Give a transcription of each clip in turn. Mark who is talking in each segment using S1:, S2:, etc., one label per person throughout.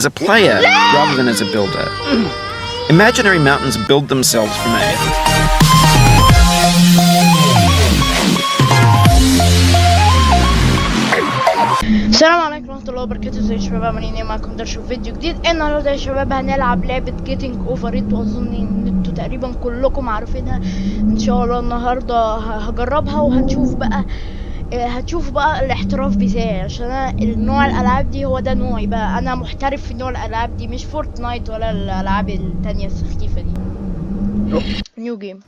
S1: as a player rather than as a builder. Imaginary mountains build themselves from air.
S2: السلام عليكم ورحمة الله وبركاته. ازيكم يا شباب؟ عاملين معاكم درشوا فيديو جديد. النهارده يا شباب هنلعب لعبة جيتنج اوفر ات، واظن ان انتوا تقريبا كلكم عارفينها. ان شاء الله النهارده هجربها وهنشوف بقى هتشوف بقى الاحتراف بتاعي، عشان انا النوع الالعاب دي هو ده نوعي بقى. انا محترف في نوع الالعاب دي، مش فورتنايت ولا الالعاب التانية السخيفة دي. نيو جيم.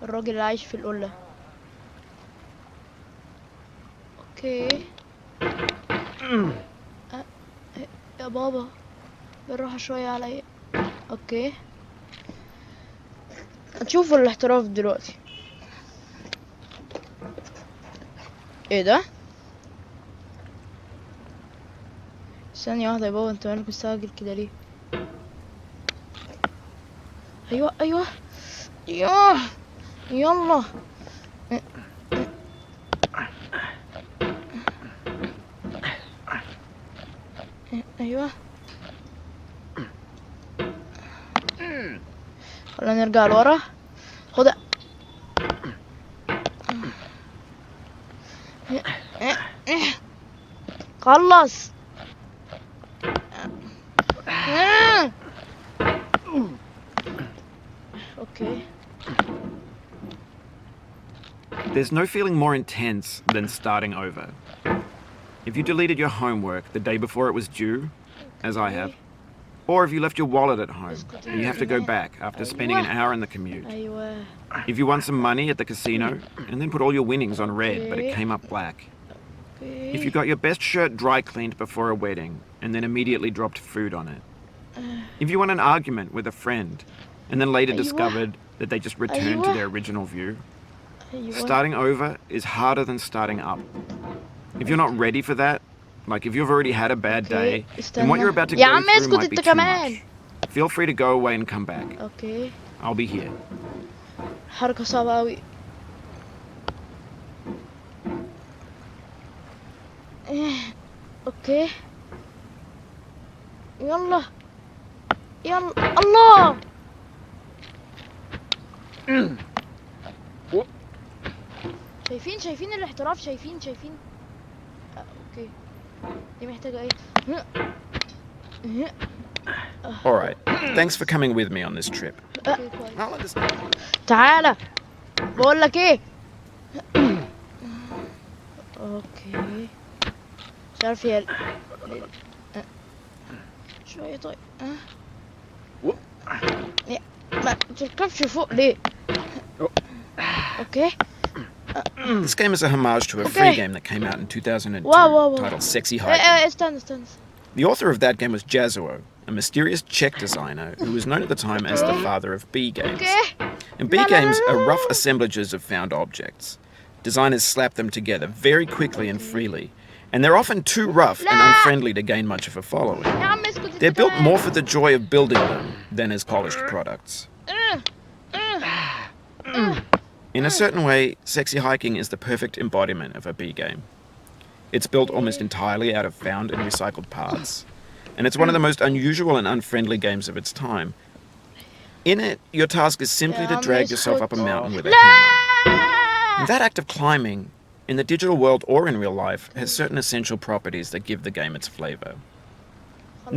S2: الراجل اللي عايش في القلة. اوكي. يا بابا بالراحة شوية عليا. اوكي هتشوفوا الاحتراف دلوقتي. ايه ده؟ ثانية واحدة يا بابا، انت مالك مستعجل كده ليه؟ ايوه ايوه ياه يلا. ايوه خلينا نرجع لورا. خد خلص. اوكي.
S1: There's no feeling more intense than starting over. If you deleted your homework the day before it was due, as I have, or if you left your wallet at home and you have to go back after spending an hour in the commute. If you won some money at the casino and then put all your winnings on red but it came up black. If you got your best shirt dry cleaned before a wedding and then immediately dropped food on it. If you won an argument with a friend and then later discovered that they just returned to their original view. Starting over is harder than starting up. If you're not ready for that, like if you've already had a bad day, then what you're about to go through might be too much. Feel free to go away and come back.
S2: Okay.
S1: I'll be here.
S2: حركة صعبة أوي. اوكي يلا يلا. الله شايفين الاحتراف؟ شايفين اوكي. دي محتاجة ايه؟
S1: Alright, thanks for coming with me on this trip. I'll understand.
S2: تعالى بقول لك ايه. اوكي مش عارف هي شوية. طيب ما تركبش فوق ليه؟ اوكي.
S1: This game is a homage to a free game that came out in 2002 titled Sexy Hiking.
S2: استنى.
S1: The author of that game was Jazuo, a mysterious Czech designer who was known at the time as the father of B games. And B games are rough assemblages of found objects. Designers slap them together very quickly and freely, and they're often too rough and unfriendly to gain much of a following. They're built more for the joy of building them than as polished products. In a certain way, Sexy Hiking is the perfect embodiment of a B game. It's built almost entirely out of found and recycled parts, and it's one of the most unusual and unfriendly games of its time. In it, your task is simply to drag yourself up a mountain with a hammer. And that act of climbing, in the digital world or in real life, has certain essential properties that give the game its flavor.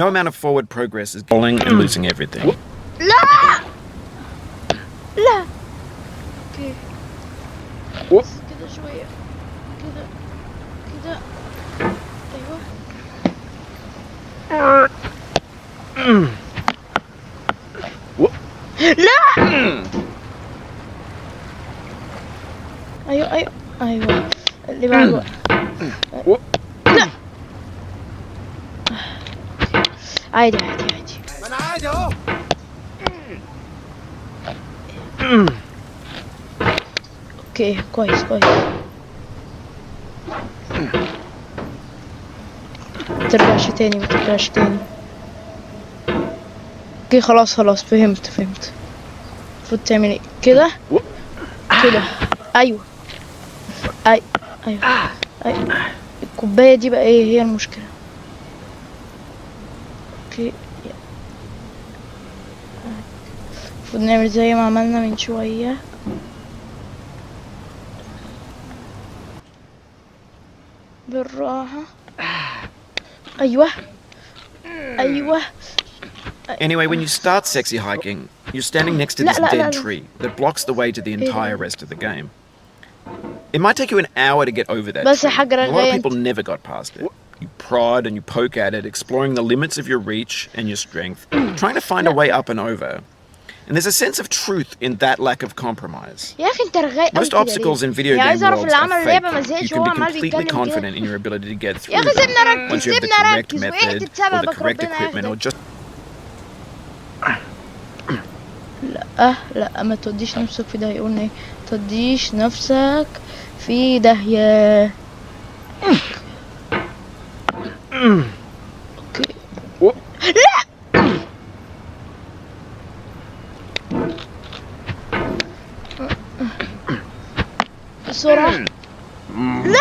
S1: No amount of forward progress is falling and losing everything.
S2: لا اوكي كده شوية كده ايوه لا ايوه اللي بعده. لا عادي
S3: انا عادي اهو.
S2: اوكي كويس. ما ترجعش تاني. اوكي خلاص فهمت. المفروض تعمل ايه؟ كده ايوه الكوباية دي بقى ايه هي المشكلة؟ اوكي، المفروض نعمل زي ما عملنا من شوية. بالراحة. ايوه ايوه.
S1: Anyway, when you start sexy hiking, you're standing next to this dead tree that blocks the way to the entire rest of the game. It might take you an hour to get over that tree. A lot of people never got past it. You prod and you poke at it, exploring the limits of your reach and your strength, trying to find a way up and over. And there's a sense of truth in that lack of compromise. Most obstacles in video game worlds are fake. You can be completely confident in your ability to get through them once you have the correct method or the correct equipment or just...
S2: لا ما توديش نفسك في داهية. قلنا ايه؟ توديش نفسك في داهية. اوكي. لا بسرعة. لا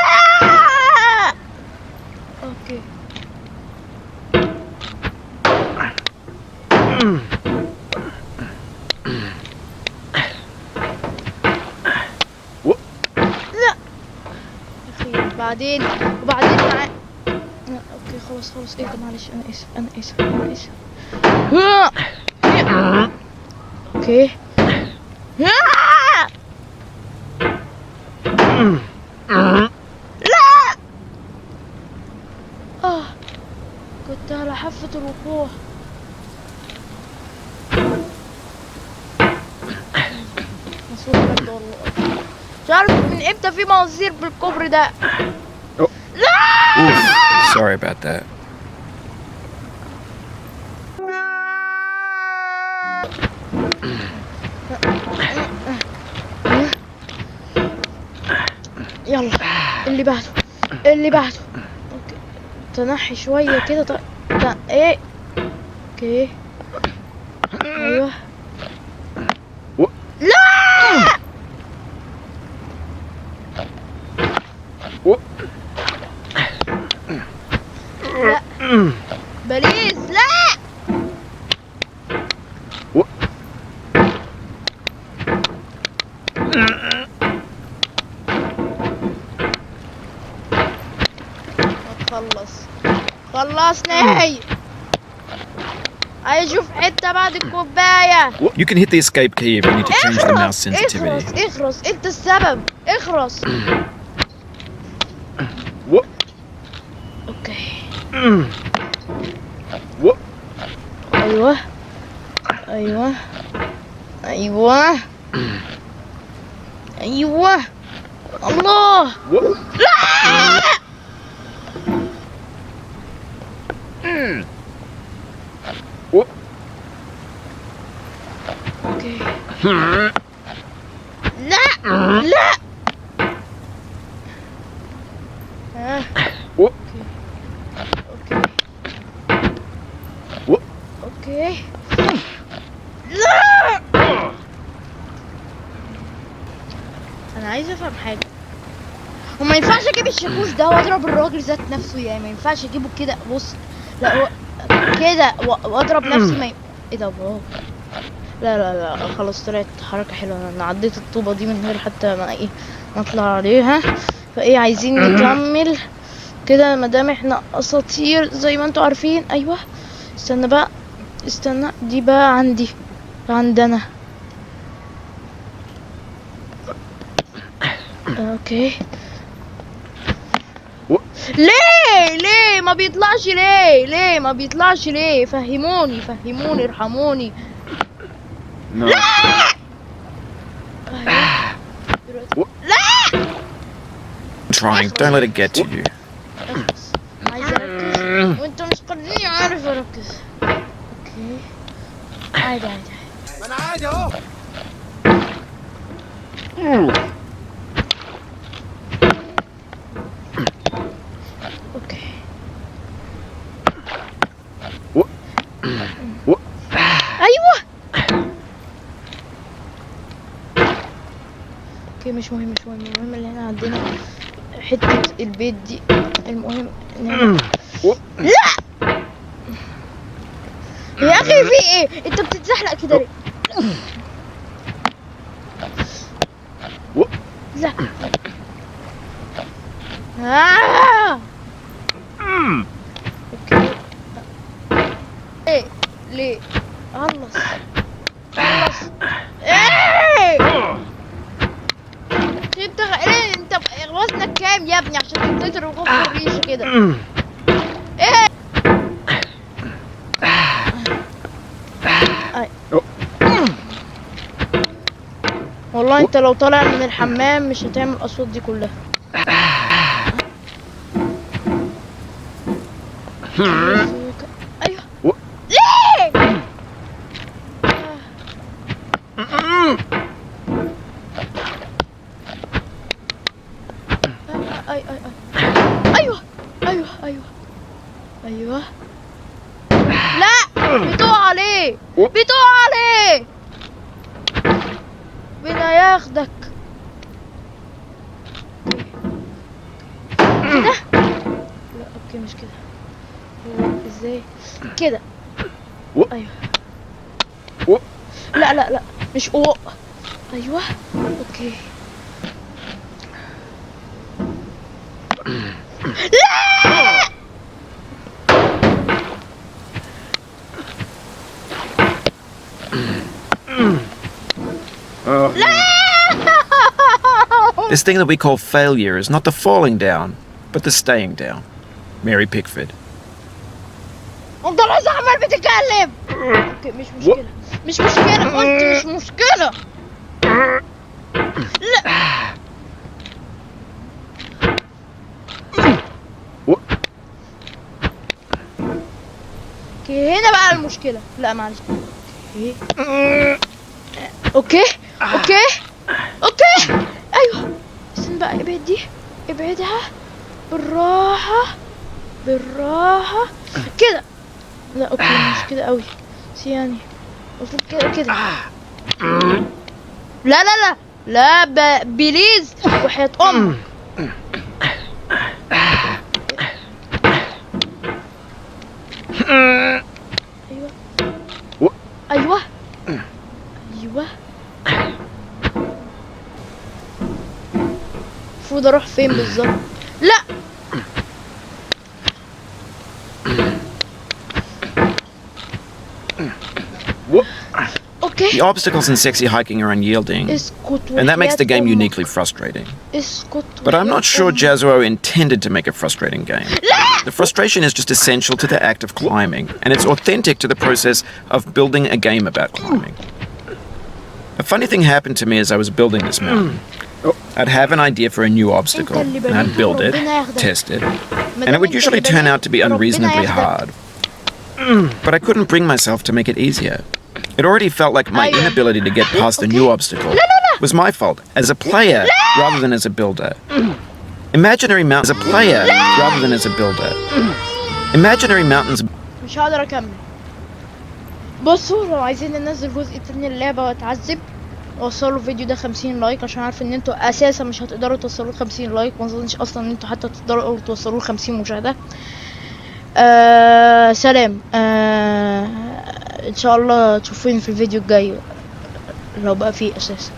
S2: اوكي. وبعدين معاه. اوكي خلاص ايه ده؟ معلش انا اسف. اوكي. لا كنت على حافة الوقوع. مصروف بجد والله. مش عارف من امتى في مواسير بالكبر ده.
S1: Oof, sorry about that.
S2: يلا اللي بعده. اوكي تنحي شوية كده. طيب ايه. اوكي ايوه. لا بليز لا. خلصني. عايز اشوف حتة بعد الكوباية.
S1: You can hit the escape key if you need to change the mouse sensitivity.
S2: اخرس انت السبب. اخرس. اوكي. ايوه الله. لا اوكي. لا اوكي. لا انا عايز افهم حاجه. وما ينفعش اجيب الشاكوش ده واضرب الراجل ذات نفسه، يعني ما ينفعش اجيبه كده. بص لا هو كده واضرب نفسي. ما ايه ده برافو. لا خلاص طلعت حركه حلوه. انا عديت الطوبه دي من غير حتى ما ما اطلع عليها. فايه عايزين نكمل كده مادام احنا اساطير زي ما انتوا عارفين. ايوه استنى دي بقى عندنا. اوكي. ليه ما بيطلعش؟ ليه ما بيطلعش؟ ليه؟ فهموني ارحموني. لا
S1: Trying, don't let it get to you.
S2: عايز اركز وانت مش قادرني. عارف اركز. اوكي عادي
S3: ما انا عادي اهو.
S2: اوكي. ايوه اوكي. مش مهم اللي احنا عندنا حتة البيت دي. المهم لا يا اخي في ايه؟ انت بتتزحلق كده ليه؟ لا اوكي. ايه ليه؟ خلص ايه؟ انت ايه؟ انت وزنك كام يا ابني عشان تقدر تغوص في الريشه كده؟ ايه؟ والله انت لو طالع من الحمام مش هتعمل الاصوات دي كلها. ايوه ليه؟ ايوه ايوه لا بتقع عليه بنا ياخدك كده. لا اوكي مش كده. هو ازاي كده؟ ايوه لا مش ايوه اوكي. لا
S1: This thing that we call failure is not the falling down, but the staying down. Mary Pickford.
S2: انت لسه عمال بتتكلم. اوكي مش مشكلة قلت مش مشكلة. لا اوكي هنا بقى المشكلة. لا معلش اوكي ايوه استنى بقى. ابعد دي ابعدها بالراحة كده. لا اوكي مش كده قوي يعني المفروض كده. لا بليز وحياة امك. ايوه المفروض اروح فين بالظبط؟ لا
S1: The obstacles in sexy hiking are unyielding, and that makes the game uniquely frustrating. But I'm not sure Jazzuo intended to make a frustrating game. The frustration is just essential to the act of climbing, and it's authentic to the process of building a game about climbing. A funny thing happened to me as I was building this mountain. I'd have an idea for a new obstacle, and I'd build it, test it, and it would usually turn out to be unreasonably hard. But I couldn't bring myself to make it easier. It already felt like my inability to get past the new obstacle was my fault as a player rather than as a builder. Imaginary mountains as a player rather than as a builder. Imaginary mountains.
S2: مش هقدر اكمل. بصوا لو عايزين ننزل جزء تاني اللعبة واتعذب وصلوا الفيديو ده 50 لايك عشان عارف ان انتوا اساسا مش هتقدروا توصلوا 50 لايك. ما اظنش اصلا ان انتوا حتى تقدروا توصلوا 50 مشاهدة. سلام. ان شاء الله تشوفوني في الفيديو الجاي لو بقى فيه اساسا.